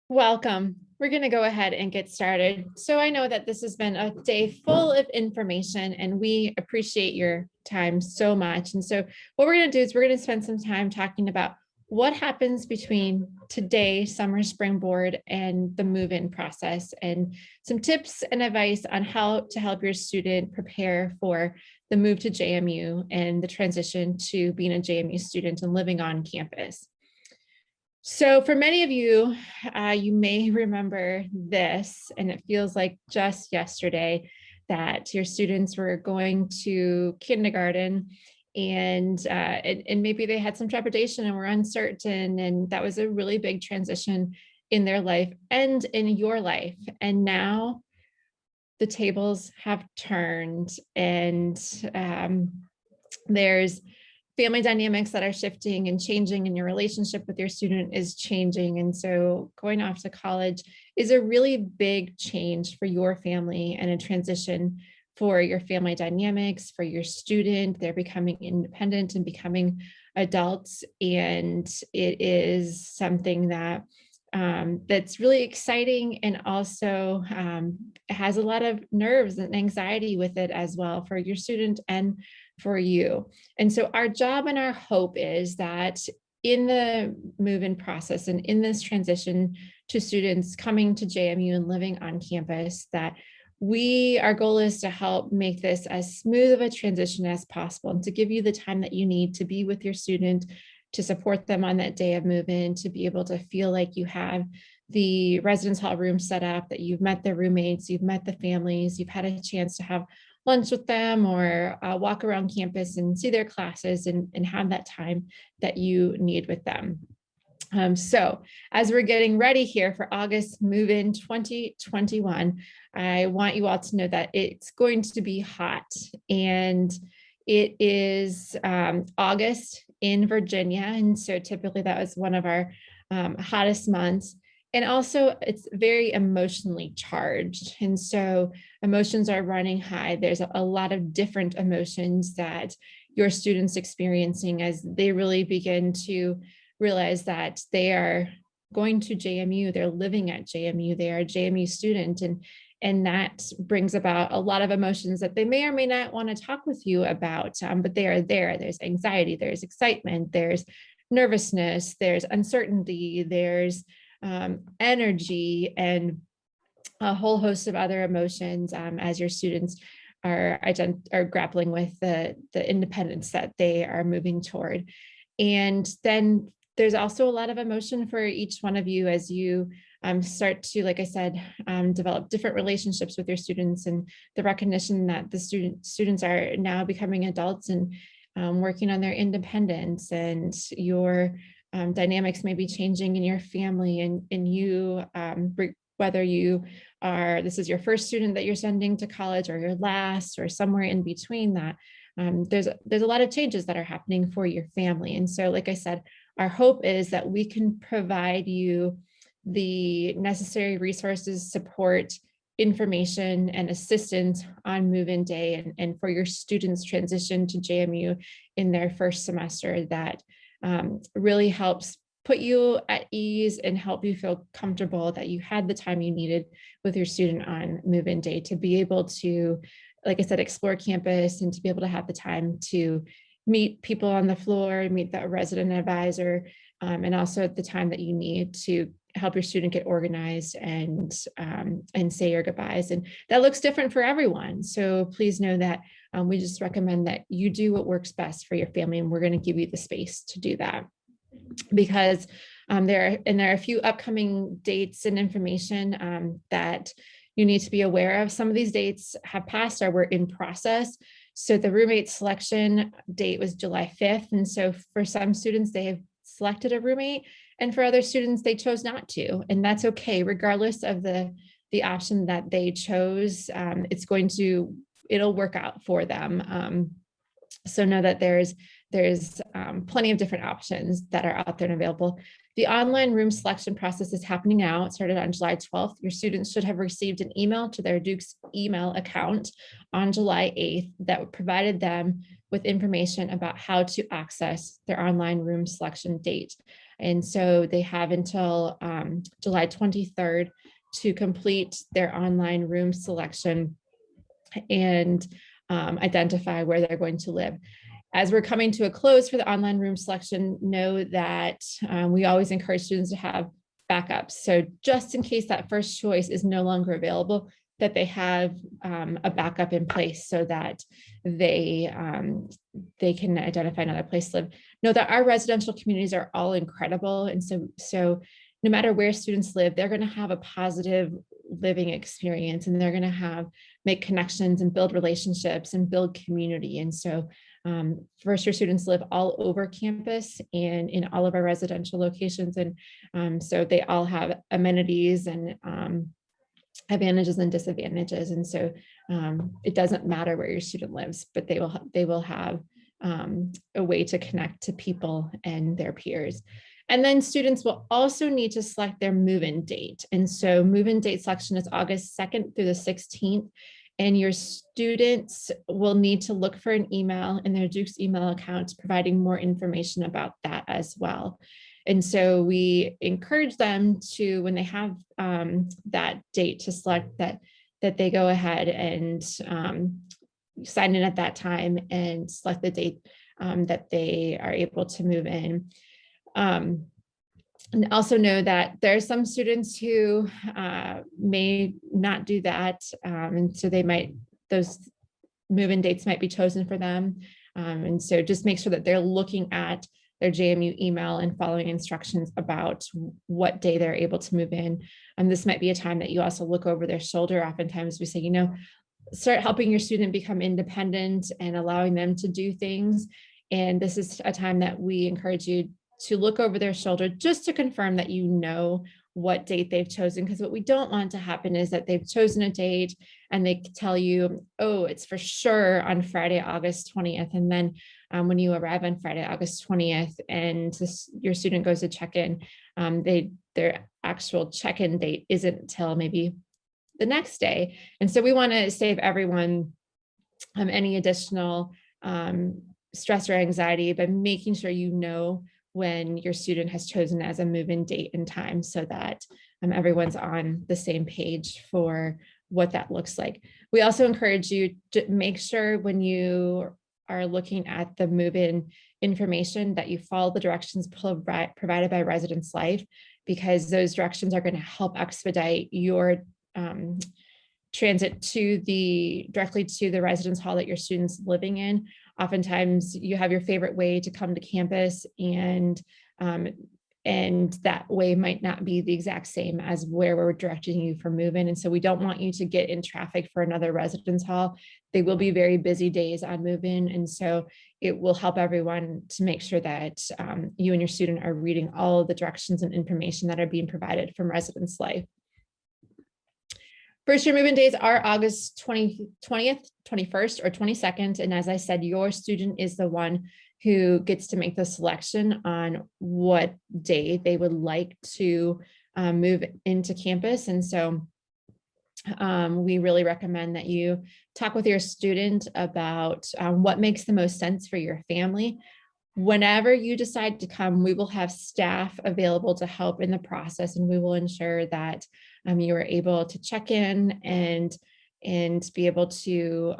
Welcome. We're going to go ahead and get started. So I know that this has been a day full of information and we appreciate your time so much. And so what we're going to do is we're going to spend some time talking about what happens between today, summer springboard, and the move-in process, and some tips and advice on how to help your student prepare for the move to JMU and the transition to being a JMU student and living on campus. So for many of you, you may remember this, and it feels like just yesterday that your students were going to kindergarten, and maybe they had some trepidation and were uncertain, and that was a really big transition in their life and in your life. And now the tables have turned, and there's family dynamics that are shifting and changing, and your relationship with your student is changing. And so going off to college is a really big change for your family and a transition for your family dynamics, for your student. They're becoming independent and becoming adults. And it is something that that's really exciting, and also has a lot of nerves and anxiety with it as well for your student and for you. And so our job and our hope is that in the move-in process and in this transition to students coming to JMU and living on campus, that our goal is to help make this as smooth of a transition as possible, and to give you the time that you need to be with your student, to support them on that day of move-in, to be able to feel like you have the residence hall room set up, that you've met the roommates, you've met the families, you've had a chance to have lunch with them, or walk around campus and see their classes, and have that time that you need with them. So as we're getting ready here for August move-in 2021, I want you all to know that it's going to be hot, and it is August in Virginia. And so typically that was one of our hottest months. And also it's very emotionally charged. And so emotions are running high. There's a lot of different emotions that your students experiencing as they really begin to realize that they are going to JMU, they're living at JMU, they are a JMU student. And that brings about a lot of emotions that they may or may not want to talk with you about, but they are there. There's anxiety, there's excitement, there's nervousness, there's uncertainty, there's energy, and a whole host of other emotions as your students are grappling with the independence that they are moving toward. And then there's also a lot of emotion for each one of you as you start to, like I said, develop different relationships with your students, and the recognition that the students are now becoming adults and working on their independence, and your dynamics may be changing in your family, and you, whether this is your first student that you're sending to college, or your last, or somewhere in between that, there's a lot of changes that are happening for your family. And so, like I said, our hope is that we can provide you the necessary resources, support, information, and assistance on move-in day, and for your students' transition to JMU in their first semester, that really helps put you at ease and help you feel comfortable that you had the time you needed with your student on move-in day to be able to, like I said, explore campus, and to be able to have the time to meet people on the floor, meet the resident advisor, and also the time that you need to help your student get organized and say your goodbyes. And that looks different for everyone. So please know that we just recommend that you do what works best for your family, and we're going to give you the space to do that. Because there are a few upcoming dates and information that you need to be aware of. Some of these dates have passed or were in process. So the roommate selection date was July 5th. And so for some students, they have selected a roommate, and for other students, they chose not to. And that's okay, regardless of the option that they chose. It'll work out for them. So know that there's plenty of different options that are out there and available. The online room selection process is happening now. It started on July 12th. Your students should have received an email to their Duke's email account on July 8th that provided them with information about how to access their online room selection date. And so they have until July 23rd to complete their online room selection and identify where they're going to live. As we're coming to a close for the online room selection, know that we always encourage students to have backups. So just in case that first choice is no longer available, that they have a backup in place so that they can identify another place to live. Know that our residential communities are all incredible. And so no matter where students live, they're going to have a positive living experience, and they're going to make connections and build relationships and build community. And so first year students live all over campus and in all of our residential locations. And so they all have amenities and advantages and disadvantages. And so it doesn't matter where your student lives, but they will have a way to connect to people and their peers. And then students will also need to select their move-in date. And so move-in date selection is August 2nd through the 16th. And your students will need to look for an email in their Duke's email account, providing more information about that as well. And so we encourage them to, when they have that date to select, that they go ahead and sign in at that time and select the date that they are able to move in. And also know that there are some students who may not do that. And so those move-in dates might be chosen for them. And so just make sure that they're looking at their JMU email and following instructions about what day they're able to move in. And this might be a time that you also look over their shoulder. Oftentimes we say, start helping your student become independent and allowing them to do things. And this is a time that we encourage you to look over their shoulder just to confirm that what date they've chosen. Because what we don't want to happen is that they've chosen a date and they tell you, oh, it's for sure on Friday, August 20th. And then when you arrive on Friday, August 20th, and your student goes to check in, their actual check-in date isn't until maybe the next day. And so we want to save everyone any additional stress or anxiety by making sure when your student has chosen as a move-in date and time, so that everyone's on the same page for what that looks like. We also encourage you to make sure when you are looking at the move-in information that you follow the directions provided by Residence Life, because those directions are going to help expedite your transit directly to the residence hall that your student's living in. Oftentimes you have your favorite way to come to campus, and that way might not be the exact same as where we're directing you for move-in. And so we don't want you to get in traffic for another residence hall. They will be very busy days on move-in. And so it will help everyone to make sure that you and your student are reading all of the directions and information that are being provided from Residence Life. First year move-in dates are August 20th, 21st, or 22nd. And as I said, your student is the one who gets to make the selection on what day they would like to move into campus. And so we really recommend that you talk with your student about what makes the most sense for your family. Whenever you decide to come, we will have staff available to help in the process, and we will ensure that you are able to check in and be able to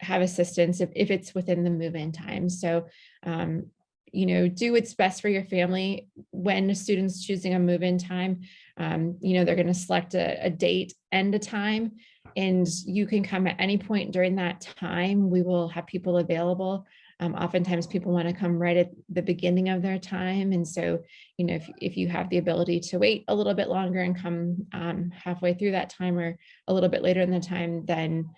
have assistance if it's within the move-in time. So, do what's best for your family. When a student's choosing a move-in time, they're going to select a date and a time, and you can come at any point during that time. We will have people available. Oftentimes people want to come right at the beginning of their time. And so, if you have the ability to wait a little bit longer and come halfway through that time or a little bit later in the time, then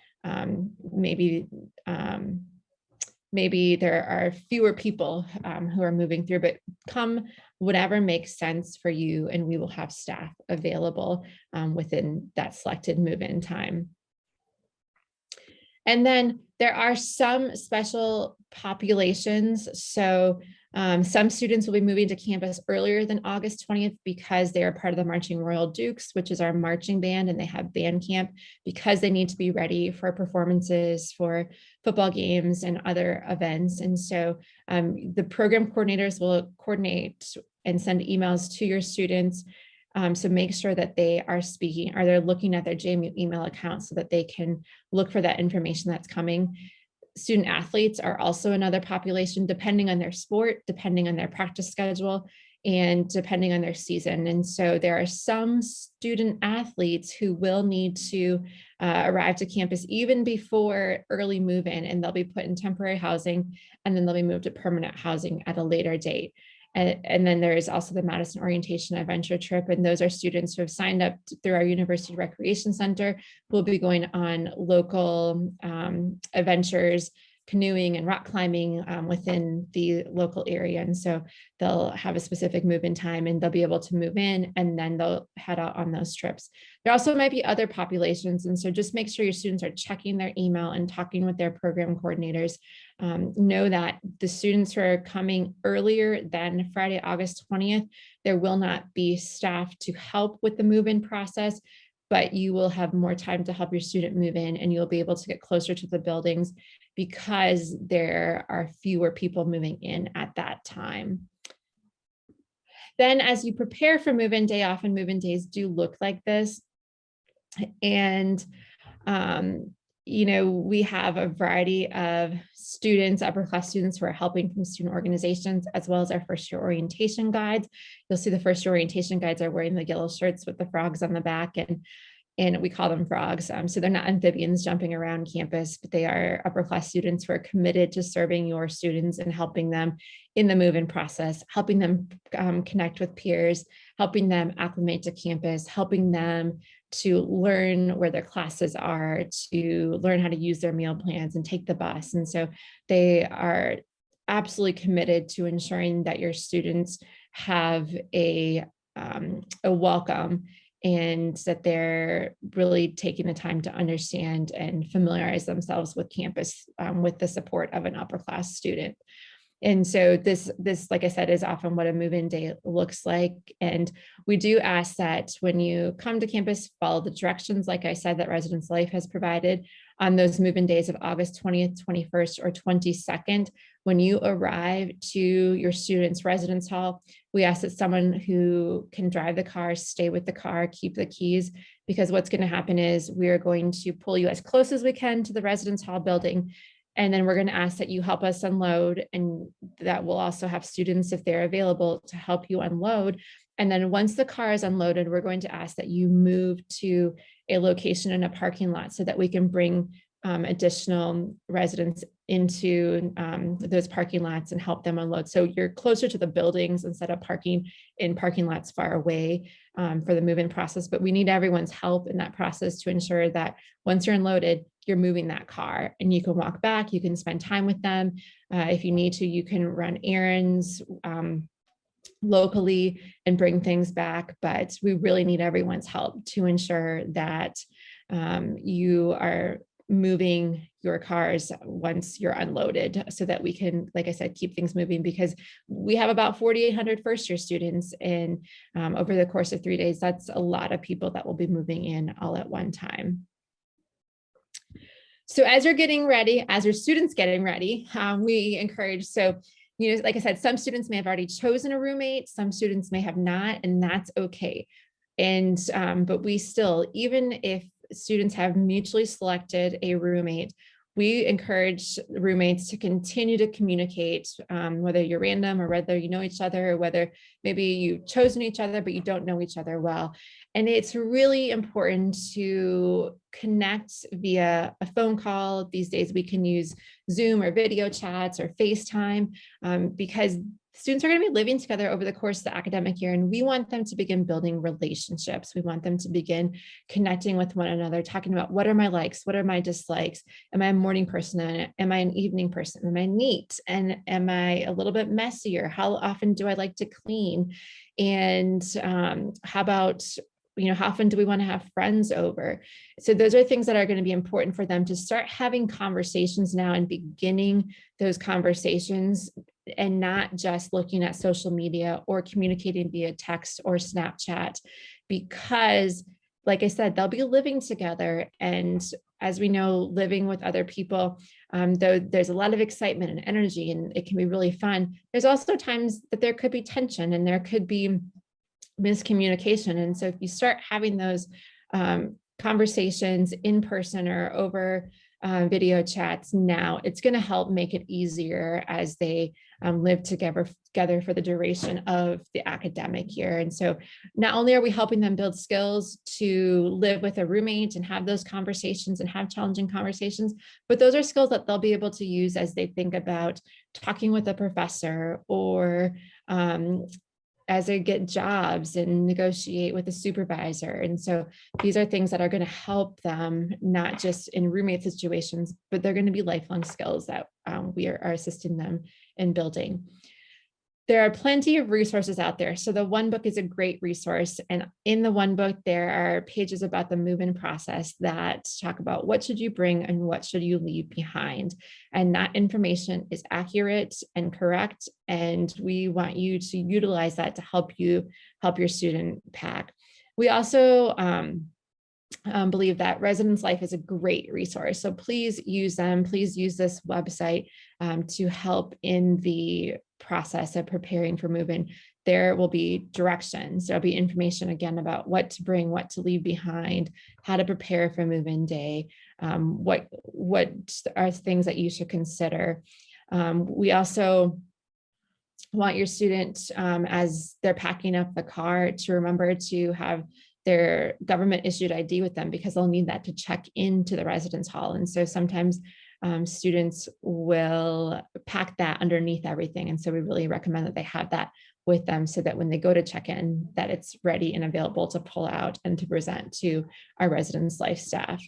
maybe there are fewer people who are moving through, but come whatever makes sense for you, and we will have staff available within that selected move-in time. And then there are some special populations. So some students will be moving to campus earlier than August 20th because they are part of the Marching Royal Dukes, which is our marching band, and they have band camp because they need to be ready for performances, for football games and other events. And so the program coordinators will coordinate and send emails to your students. So make sure that they are speaking or they're looking at their JMU email account so that they can look for that information that's coming. Student athletes are also another population, depending on their sport, depending on their practice schedule, and depending on their season. And so there are some student athletes who will need to arrive to campus even before early move-in, and they'll be put in temporary housing, and then they'll be moved to permanent housing at a later date. And then there is also the Madison Orientation Adventure Trip, and those are students who have signed up through our University Recreation Center who will be going on local adventures, canoeing and rock climbing within the local area. And so they'll have a specific move-in time and they'll be able to move in and then they'll head out on those trips. There also might be other populations. And so just make sure your students are checking their email and talking with their program coordinators. Know that the students who are coming earlier than Friday, August 20th, there will not be staff to help with the move-in process, but you will have more time to help your student move in and you'll be able to get closer to the buildings because there are fewer people moving in at that time. Then as you prepare for move-in day, often move-in days do look like this. And we have a variety of students, upper class students who are helping from student organizations, as well as our first year orientation guides. You'll see the first year orientation guides are wearing the yellow shirts with the frogs on the back, and we call them frogs. So they're not amphibians jumping around campus, but they are upper class students who are committed to serving your students and helping them in the move-in process, helping them connect with peers, helping them acclimate to campus, helping them to learn where their classes are, to learn how to use their meal plans and take the bus. And so they are absolutely committed to ensuring that your students have a welcome and that they're really taking the time to understand and familiarize themselves with campus with the support of an upper class student. And so this, like I said, is often what a move-in day looks like. And we do ask that when you come to campus, follow the directions, like I said, that Residence Life has provided on those move-in days of August 20th, 21st, or 22nd. When you arrive to your student's residence hall, we ask that someone who can drive the car, stay with the car, keep the keys, because what's going to happen is we are going to pull you as close as we can to the residence hall building. And then we're going to ask that you help us unload, and that will also have students, if they're available, to help you unload. And then once the car is unloaded, we're going to ask that you move to a location in a parking lot so that we can bring additional residents into those parking lots and help them unload. So you're closer to the buildings instead of parking in parking lots far away for the move-in process. But we need everyone's help in that process to ensure that once you're unloaded, you're moving that car and you can walk back, you can spend time with them. If you need to, you can run errands locally and bring things back. But we really need everyone's help to ensure that you are moving your cars once you're unloaded so that we can, like I said, keep things moving, because we have about 4,800 first year students, and over the course of 3 days, that's a lot of people that will be moving in all at one time. So as you're getting ready, as your students getting ready, we encourage, like I said, some students may have already chosen a roommate, some students may have not, and that's okay. And, but we still, even if students have mutually selected a roommate, we encourage roommates to continue to communicate, whether you're random or whether you know each other, or whether maybe you've chosen each other, but you don't know each other well. And it's really important to connect via a phone call. These days we can use Zoom or video chats or FaceTime, because students are going to be living together over the course of the academic year, and we want them to begin building relationships. We want them to begin connecting with one another, talking about what are my likes, what are my dislikes? Am I a morning person? Am I an evening person? Am I neat? And am I a little bit messier? How often do I like to clean? And how about how often do we want to have friends over? So those are things that are going to be important for them to start having conversations now and beginning those conversations, and not just looking at social media or communicating via text or Snapchat, because like I said, they'll be living together. And as we know, living with other people, though there's a lot of excitement and energy and it can be really fun, there's also times that there could be tension and there could be miscommunication. And so if you start having those conversations in person or over video chats now, it's going to help make it easier as they live together for the duration of the academic year. And so not only are we helping them build skills to live with a roommate and have those conversations and have challenging conversations, but those are skills that they'll be able to use as they think about talking with a professor, or as they get jobs and negotiate with a supervisor. And so these are things that are going to help them, not just in roommate situations, but they're going to be lifelong skills that we are assisting them in building. There are plenty of resources out there. So the One Book is a great resource. And in the One Book, there are pages about the move-in process that talk about what should you bring and what should you leave behind. And that information is accurate and correct. And we want you to utilize that to help your student pack. We also believe that Residence Life is a great resource. So please use them. Please use this website to help in the process of preparing for move-in. There will be directions. There'll be information again about what to bring, what to leave behind, how to prepare for move-in day, what are things that you should consider. We also want your student, as they're packing up the car, to remember to have their government issued ID with them, because they'll need that to check into the residence hall. And so sometimes students will pack that underneath everything. And so we really recommend that they have that with them, so that when they go to check in, that it's ready and available to pull out and to present to our Residence Life staff.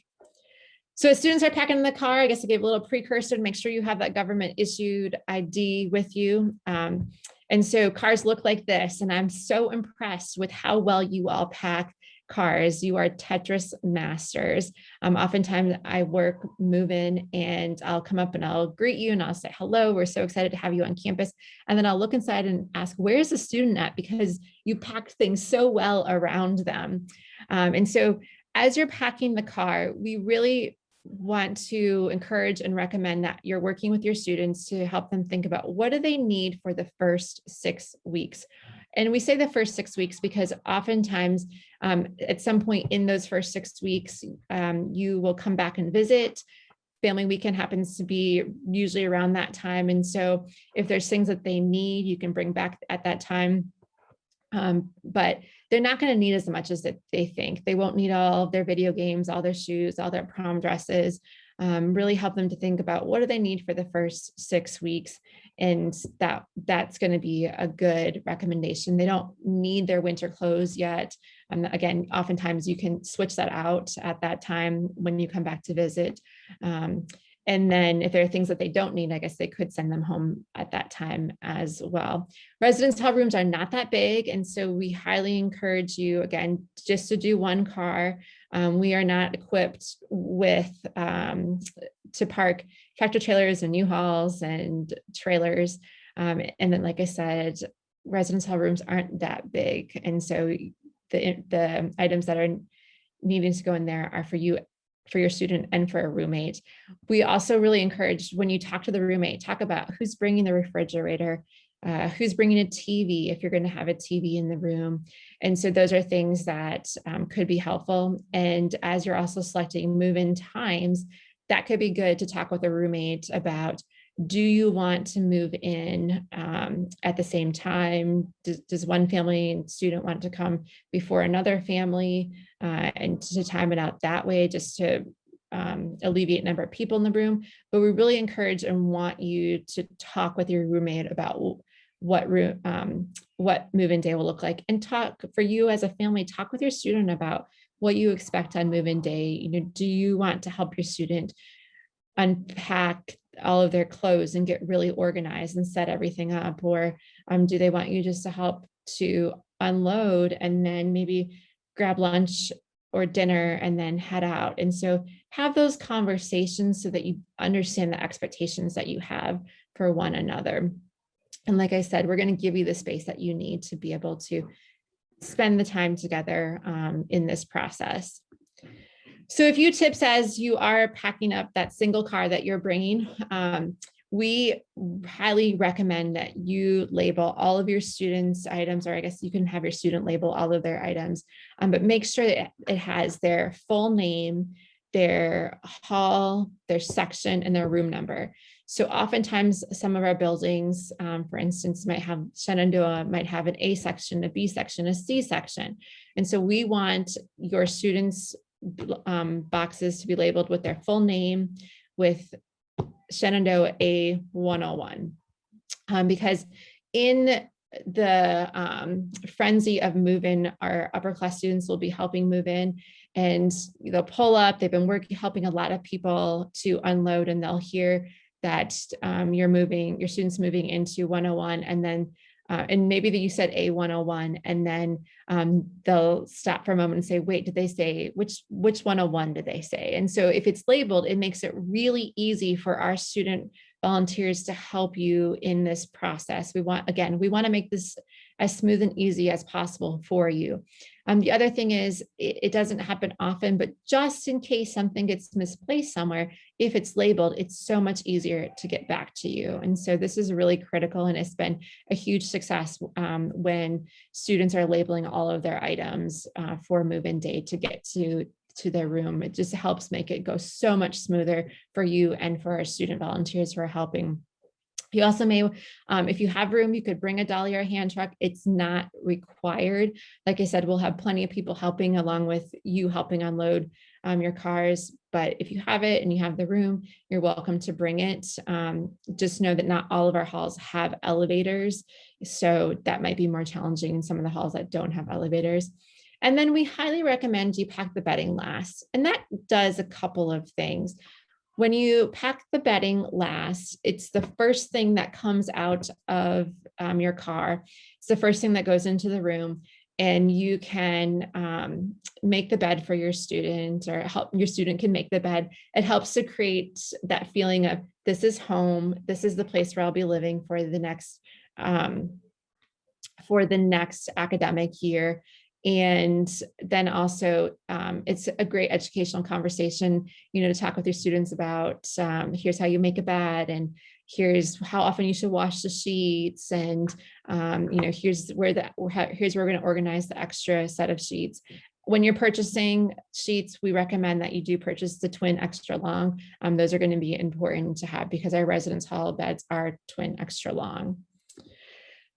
So as students are packing in the car, I guess I gave a little precursor to make sure you have that government issued ID with you. And so cars look like this, and I'm so impressed with how well you all pack cars. You are Tetris masters. Oftentimes I work move-in and I'll come up and I'll greet you and I'll say, hello, we're so excited to have you on campus. And then I'll look inside and ask, where's the student at? Because you packed things so well around them. And so as you're packing the car, we really want to encourage and recommend that you're working with your students to help them think about what do they need for the first 6 weeks. And we say the first 6 weeks because oftentimes at some point in those first 6 weeks, you will come back and visit. Family weekend happens to be usually around that time. And so if there's things that they need, you can bring back at that time. But they're not going to need as much as they think. They won't need all of their video games, all their shoes, all their prom dresses. Really help them to think about what do they need for the first 6 weeks. And that's going to be a good recommendation. They don't need their winter clothes yet. Again, oftentimes you can switch that out at that time when you come back to visit. And then if there are things that they don't need, I guess they could send them home at that time as well. Residence hall rooms are not that big. And so we highly encourage you, again, just to do one car. We are not equipped with to park tractor trailers and U-Hauls and trailers. And then, like I said, residence hall rooms aren't that big. And so the items that are needing to go in there are for you, for your student, and for a roommate. We also really encourage, when you talk to the roommate, talk about who's bringing the refrigerator, who's bringing a TV, if you're going to have a TV in the room. And so those are things that could be helpful. And as you're also selecting move-in times, that could be good to talk with a roommate about, do you want to move in at the same time? Does one family and student want to come before another family, and to time it out that way, just to alleviate number of people in the room? But we really encourage and want you to talk with your roommate about what move-in day will look like, and talk for you as a family, talk with your student about what you expect on move-in day. You know, do you want to help your student unpack all of their clothes and get really organized and set everything up? Or do they want you just to help to unload and then maybe grab lunch or dinner and then head out. And so have those conversations so that you understand the expectations that you have for one another. And like I said, we're going to give you the space that you need to be able to spend the time together in this process. So a few tips as you are packing up that single car that you're bringing. We highly recommend that you label all of your students' items, or I guess you can have your student label all of their items, but make sure that it has their full name, their hall, their section, and their room number. So oftentimes some of our buildings, for instance, Shenandoah might have an A section, a B section, a C section. And so we want your students' boxes to be labeled with their full name, with Shenandoah A101, because in the frenzy of move-in, our upper class students will be helping move in, and they'll pull up. They've been helping a lot of people to unload, and they'll hear that your students moving into 101, and then and maybe that you said A101, and then they'll stop for a moment and say, wait, did they say, which 101 did they say? And so if it's labeled, it makes it really easy for our student volunteers to help you in this process. We want to make this as smooth and easy as possible for you. The other thing is it doesn't happen often, but just in case something gets misplaced somewhere, if it's labeled, it's so much easier to get back to you. And so this is really critical, and it's been a huge success when students are labeling all of their items for move-in day to get to their room. It just helps make it go so much smoother for you and for our student volunteers who are helping. You also may, if you have room, you could bring a dolly or a hand truck. It's not required. Like I said, we'll have plenty of people helping along with you helping unload your cars. But if you have it and you have the room, you're welcome to bring it. Just know that not all of our halls have elevators. So that might be more challenging in some of the halls that don't have elevators. And then we highly recommend you pack the bedding last. And that does a couple of things. When you pack the bedding last, it's the first thing that comes out of your car. It's the first thing that goes into the room, and you can make the bed for your student, or help your student can make the bed. It helps to create that feeling of this is home. This is the place where I'll be living for the next academic year. And then also it's a great educational conversation, to talk with your students about here's how you make a bed, and here's how often you should wash the sheets, and here's where we're going to organize the extra set of sheets. When you're purchasing sheets, we recommend that you do purchase the twin extra long. Those are going to be important to have because our residence hall beds are twin extra long.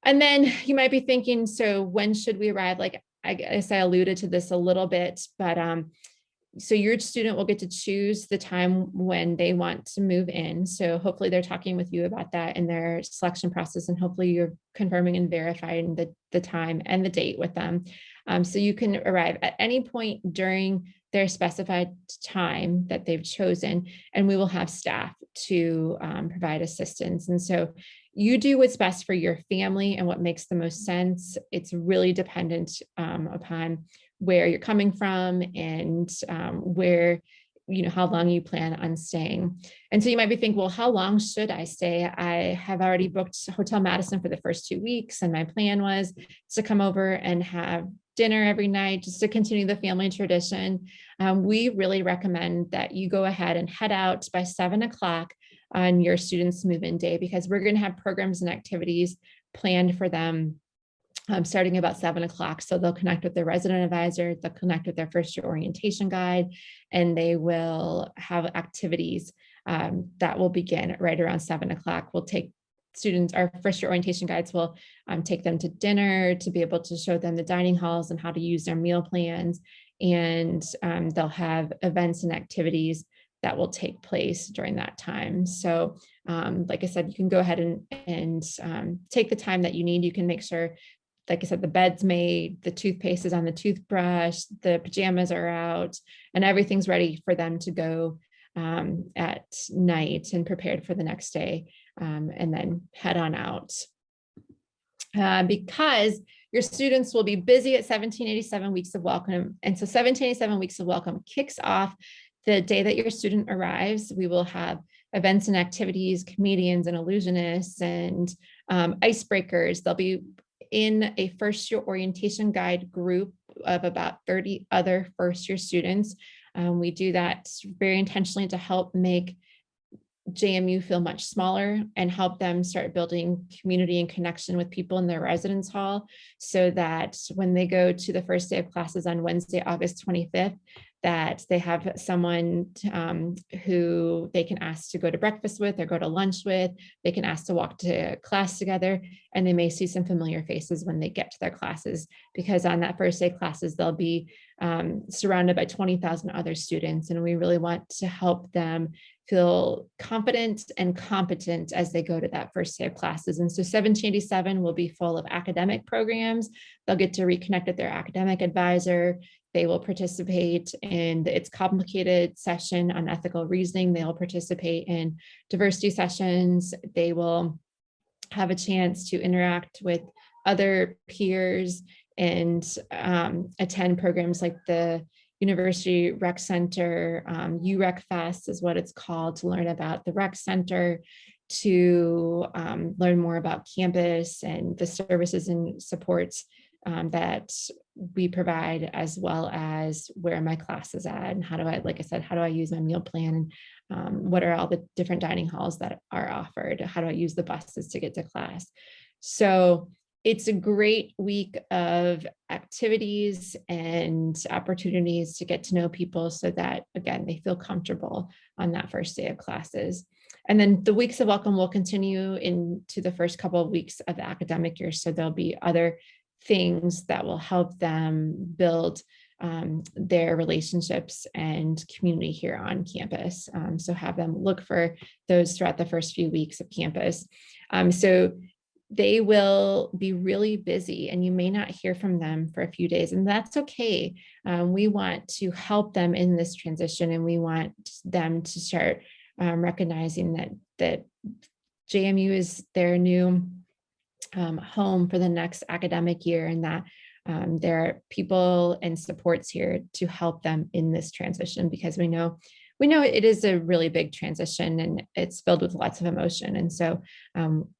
And then you might be thinking, so when should we arrive? Like, I guess I alluded to this a little bit, but so your student will get to choose the time when they want to move in. So hopefully they're talking with you about that in their selection process, and hopefully you're confirming and verifying the time and the date with them. So you can arrive at any point during their specified time that they've chosen, and we will have staff to provide assistance. And so you do what's best for your family and what makes the most sense. It's really dependent upon where you're coming from and where, how long you plan on staying. And so you might be thinking, well, how long should I stay? I have already booked Hotel Madison for the first 2 weeks, and my plan was to come over and have dinner every night just to continue the family tradition. We really recommend that you go ahead and head out by 7 o'clock on your students' move-in day, because we're going to have programs and activities planned for them starting about 7 o'clock. So they'll connect with their resident advisor, they'll connect with their first year orientation guide, and they will have activities that will begin right around 7 o'clock. We'll take students, our first year orientation guides will take them to dinner to be able to show them the dining halls and how to use their meal plans. And they'll have events and activities that will take place during that time. So like I said, you can go ahead and take the time that you need. You can make sure, like I said, the bed's made, the toothpaste is on the toothbrush, the pajamas are out, and everything's ready for them to go at night and prepared for the next day, and then head on out. Because Your students will be busy at 1787 Weeks of Welcome. And so 1787 Weeks of Welcome kicks off the day that your student arrives. We will have events and activities, comedians and illusionists and icebreakers. They'll be in a first year orientation guide group of about 30 other first year students. We do that very intentionally to help make JMU feel much smaller and help them start building community and connection with people in their residence hall, so that when they go to the first day of classes on Wednesday, August 25th, that they have someone who they can ask to go to breakfast with or go to lunch with. They can ask to walk to class together, and they may see some familiar faces when they get to their classes, because on that first day classes, they'll be surrounded by 20,000 other students. And we really want to help them feel confident and competent as they go to that first day of classes. And so 1787 will be full of academic programs. They'll get to reconnect with their academic advisor. They will participate in the It's Complicated session on ethical reasoning. They'll participate in diversity sessions. They will have a chance to interact with other peers and attend programs like the University Rec Center, UREC Fest is what it's called, to learn about the rec center, to learn more about campus and the services and supports that we provide, as well as where my class is at and how do I, like I said, how do I use my meal plan? What are all the different dining halls that are offered? How do I use the buses to get to class? So it's a great week of activities and opportunities to get to know people, so that, again, they feel comfortable on that first day of classes. And then the weeks of welcome will continue into the first couple of weeks of the academic year. So there'll be other things that will help them build their relationships and community here on campus. So have them look for those throughout the first few weeks of campus. So they will be really busy and you may not hear from them for a few days, and that's okay. We want to help them in this transition, and we want them to start recognizing that JMU is their new home for the next academic year, and that there are people and supports here to help them in this transition, because we know it is a really big transition and it's filled with lots of emotion. And so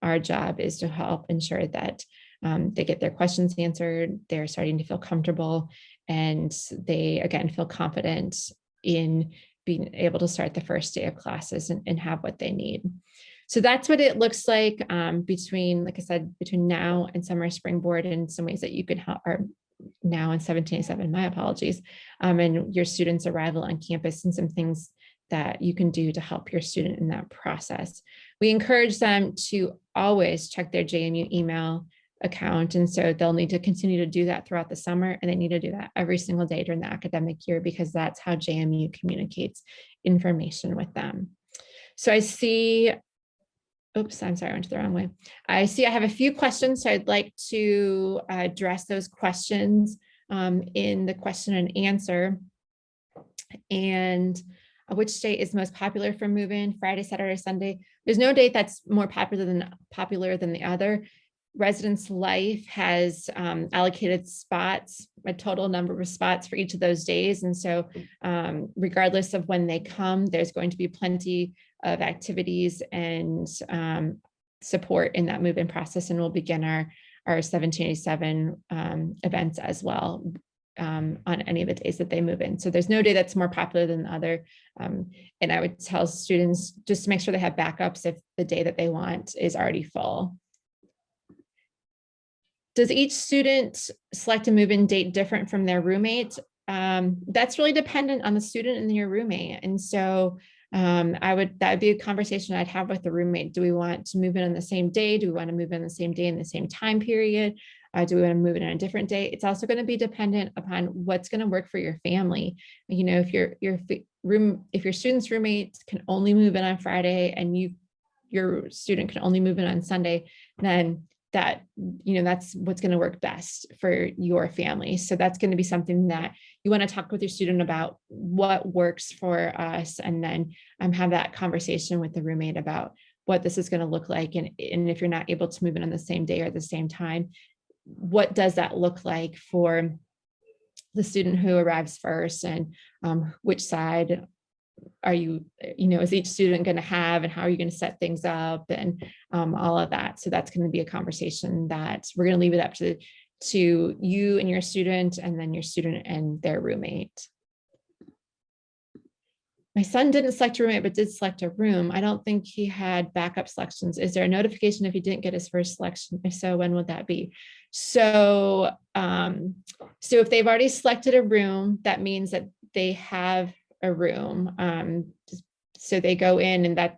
our job is to help ensure that they get their questions answered, they're starting to feel comfortable, and they, again, feel confident in being able to start the first day of classes and have what they need. So that's what it looks like between, like I said, between now and summer Springboard, and some ways that you can help, or now in 1787, my apologies, and your students' arrival on campus, and some things that you can do to help your student in that process. We encourage them to always check their JMU email account. And so they'll need to continue to do that throughout the summer, and they need to do that every single day during the academic year, because that's how JMU communicates information with them. So I see, oops, I'm sorry, I went the wrong way. I see I have a few questions, so I'd like to address those questions in the question and answer. And which date is most popular for move-in? Friday, Saturday, Sunday? There's no date that's more popular than the other. Residence Life has allocated spots, a total number of spots for each of those days. And so regardless of when they come, there's going to be plenty of activities and support in that move-in process. And we'll begin our 1787 events as well on any of the days that they move in. So there's no day that's more popular than the other. And I would tell students just to make sure they have backups if the day that they want is already full. Does each student select a move-in date different from their roommate? That's really dependent on the student and your roommate. And so that would be a conversation I'd have with the roommate. Do we want to move in on the same day? Do we want to move in the same day in the same time period? Do we want to move in on a different day? It's also going to be dependent upon what's going to work for your family. You know, if your student's roommate can only move in on Friday and your student can only move in on Sunday, then that's what's going to work best for your family. So that's going to be something that you want to talk with your student about, what works for us, and then have that conversation with the roommate about what this is going to look like. And if you're not able to move in on the same day or the same time, what does that look like for the student who arrives first, and which side are you, is each student going to have, and how are you going to set things up, and all of that. So that's going to be a conversation that we're going to leave it up to you and your student, and then your student and their roommate. My son didn't select a roommate, but did select a room. I don't think he had backup selections. Is there a notification if he didn't get his first selection? If so, when would that be? So, so if they've already selected a room, that means that they have a room. So they go in, and that's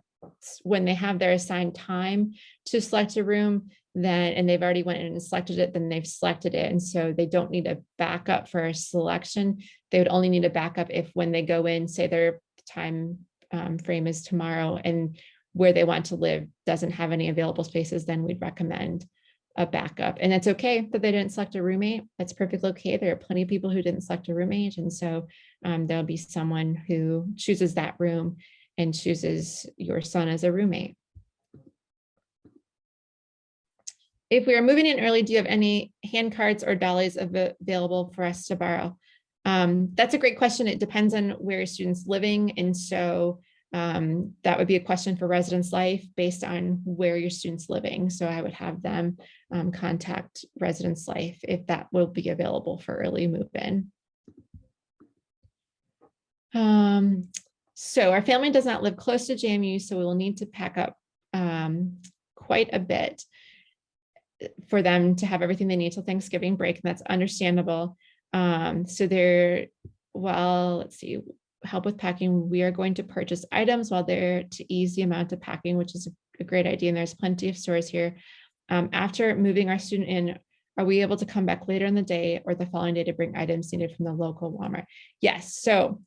when they have their assigned time to select a room, then, and they've already went in and selected it, then they've selected it. And so they don't need a backup for a selection. They would only need a backup if, when they go in, say their time frame is tomorrow, and where they want to live doesn't have any available spaces, then we'd recommend a backup. And it's okay that they didn't select a roommate. That's perfectly okay. There are plenty of people who didn't select a roommate. And so there'll be someone who chooses that room and chooses your son as a roommate. If we are moving in early, do you have any hand cards or dollies available for us to borrow? That's a great question. It depends on where your student's living. And so that would be a question for residence life based on where your student's living. So I would have them contact residence life if that will be available for early move-in. So our family does not live close to JMU, so we will need to pack up quite a bit for them to have everything they need till Thanksgiving break, and that's understandable. So let's see, help with packing. We are going to purchase items while they're to ease the amount of packing, which is a great idea. And there's plenty of stores here. After moving our student in, are we able to come back later in the day or the following day to bring items needed from the local Walmart? Yes. So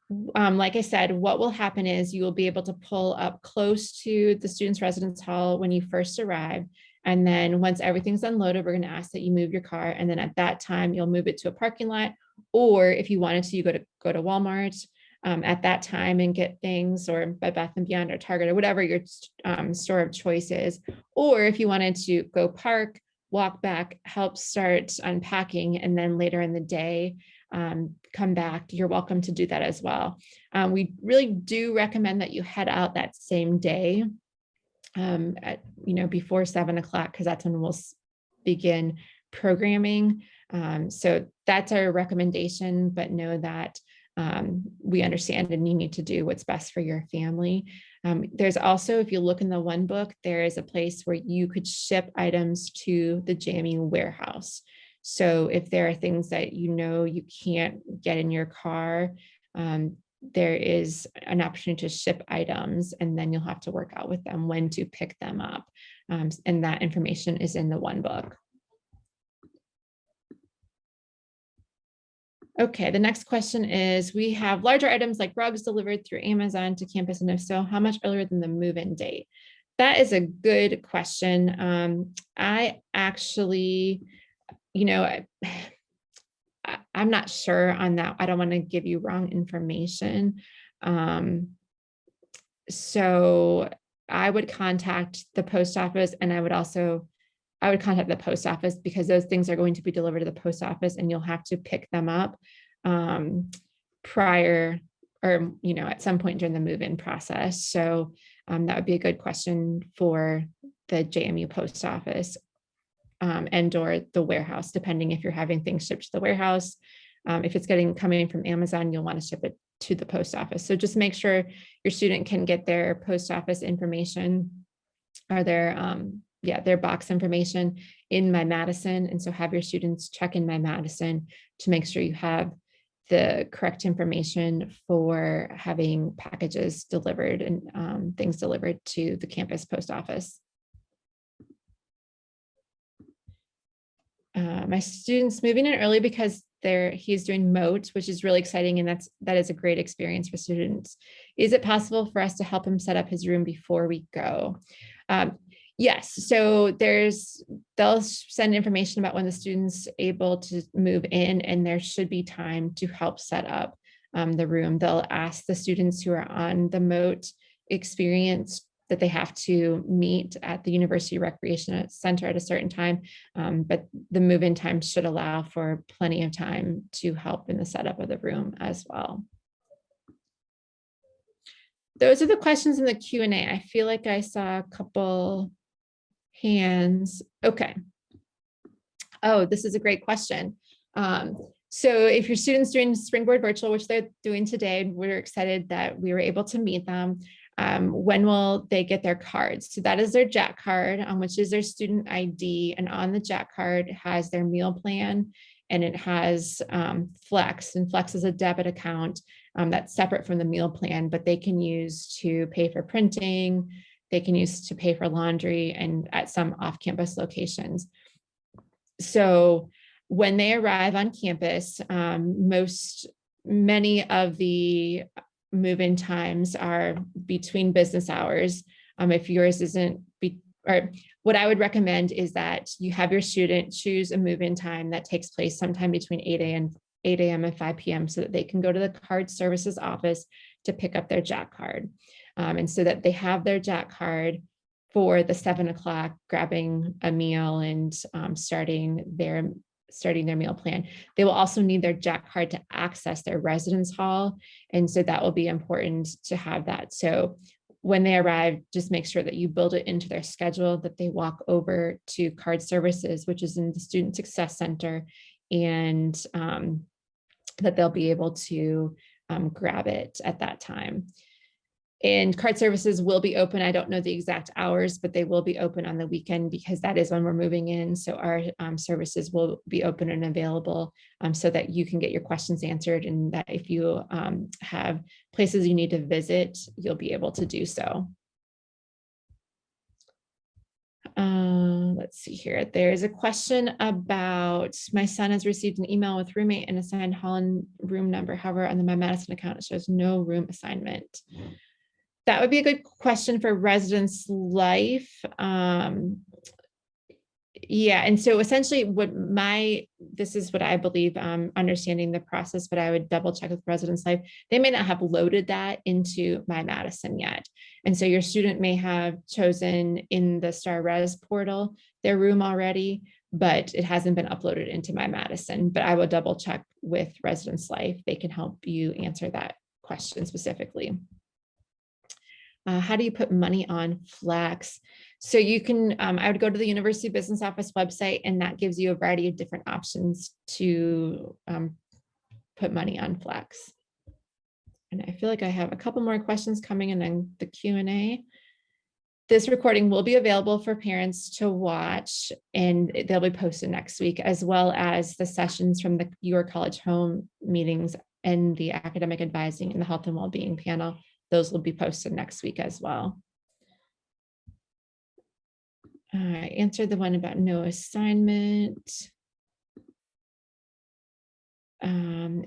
like I said, what will happen is you will be able to pull up close to the student's residence hall when you first arrive. And then once everything's unloaded, we're going to ask that you move your car. And then at that time, you'll move it to a parking lot. Or if you wanted to, you go to Walmart at that time and get things, or Bed Bath & Beyond or Target or whatever your store of choice is. Or if you wanted to go park, walk back, help start unpacking, and then later in the day, come back, you're welcome to do that as well. We really do recommend that you head out that same day before 7 o'clock, because that's when we'll begin programming. So that's our recommendation, but know that we understand and you need to do what's best for your family. There's also, if you look in the one book, there is a place where you could ship items to the JMU warehouse. So if there are things that you can't get in your car, there is an opportunity to ship items, and then you'll have to work out with them when to pick them up. And that information is in the one book. Okay, the next question is, we have larger items like rugs delivered through Amazon to campus, and if so, how much earlier than the move-in date? That is a good question. I actually, I'm not sure on that. I don't want to give you wrong information. So I would contact the post office, and I would contact the post office, because those things are going to be delivered to the post office, and you'll have to pick them up prior, or at some point during the move-in process. So that would be a good question for the JMU post office and or the warehouse, depending if you're having things shipped to the warehouse. If it's coming from Amazon, you'll want to ship it to the post office. So just make sure your student can get their post office information, or their box information in My Madison. And so have your students check in My Madison to make sure you have the correct information for having packages delivered and things delivered to the campus post office. My student's moving in early because he's doing MOTE, which is really exciting, and that is a great experience for students. Is it possible for us to help him set up his room before we go? Yes, so they'll send information about when the student's able to move in, and there should be time to help set up the room. They'll ask the students who are on the MOTE experience that they have to meet at the University Recreation Center at a certain time. But the move-in time should allow for plenty of time to help in the setup of the room as well. Those are the questions in the Q&A. I feel like I saw a couple hands. Okay. Oh, this is a great question. So if your student's doing Springboard virtual, which they're doing today, we're excited that we were able to meet them. When will they get their cards? So that is their Jack card, which is their student ID. And on the Jack card has their meal plan, and it has Flex. And Flex is a debit account that's separate from the meal plan, but they can use to pay for printing. They can use to pay for laundry and at some off-campus locations. So when they arrive on campus, many of the move-in times are between business hours. If yours isn't, or what I would recommend is that you have your student choose a move-in time that takes place sometime between 8 a.m. and 5 p.m. so that they can go to the card services office to pick up their Jack card. And so that they have their Jack card for the 7 o'clock, grabbing a meal and starting their meal plan. They will also need their Jack card to access their residence hall. And so that will be important to have that. So when they arrive, just make sure that you build it into their schedule, that they walk over to card services, which is in the Student Success Center, and that they'll be able to grab it at that time. And card services will be open. I don't know the exact hours, but they will be open on the weekend because that is when we're moving in. So our services will be open and available so that you can get your questions answered, and that if you have places you need to visit, you'll be able to do so. Let's see here. There's a question about my son has received an email with roommate and assigned hall and room number. However, on the My Madison account, it shows no room assignment. That would be a good question for Residence Life. Yeah, and so essentially this is what I believe, understanding the process, but I would double check with Residence Life. They may not have loaded that into My Madison yet. And so your student may have chosen in the Star Res portal their room already, but it hasn't been uploaded into My Madison. But I will double check with Residence Life. They can help you answer that question specifically. How do you put money on Flex? So you can, I would go to the University Business Office website, and that gives you a variety of different options to put money on Flex. And I feel like I have a couple more questions coming in on the Q&A. This recording will be available for parents to watch, and they'll be posted next week, as well as the sessions from the Your College Home meetings and the academic advising and the health and well-being panel. Those will be posted next week as well. I answered the one about no assignment.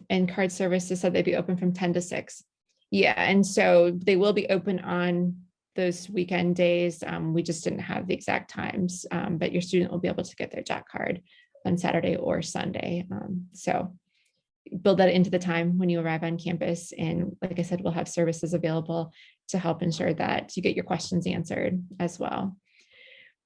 And card services said they'd be open from 10 to 6. Yeah, and so they will be open on those weekend days. We just didn't have the exact times, but your student will be able to get their Jack card on Saturday or Sunday. So build that into the time when you arrive on campus. And like I said, we'll have services available to help ensure that you get your questions answered as well.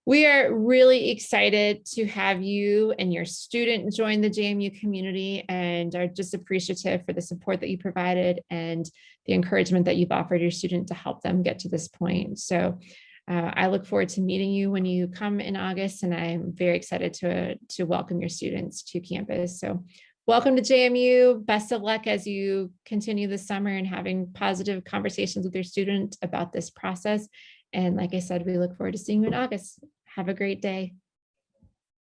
We are really excited to have you and your student join the JMU community, and are just appreciative for the support that you provided and the encouragement that you've offered your student to help them get to this point. So I look forward to meeting you when you come in August, and I'm very excited to welcome your students to campus. So welcome to JMU. Best of luck as you continue this summer and having positive conversations with your student about this process. And like I said, we look forward to seeing you in August. Have a great day.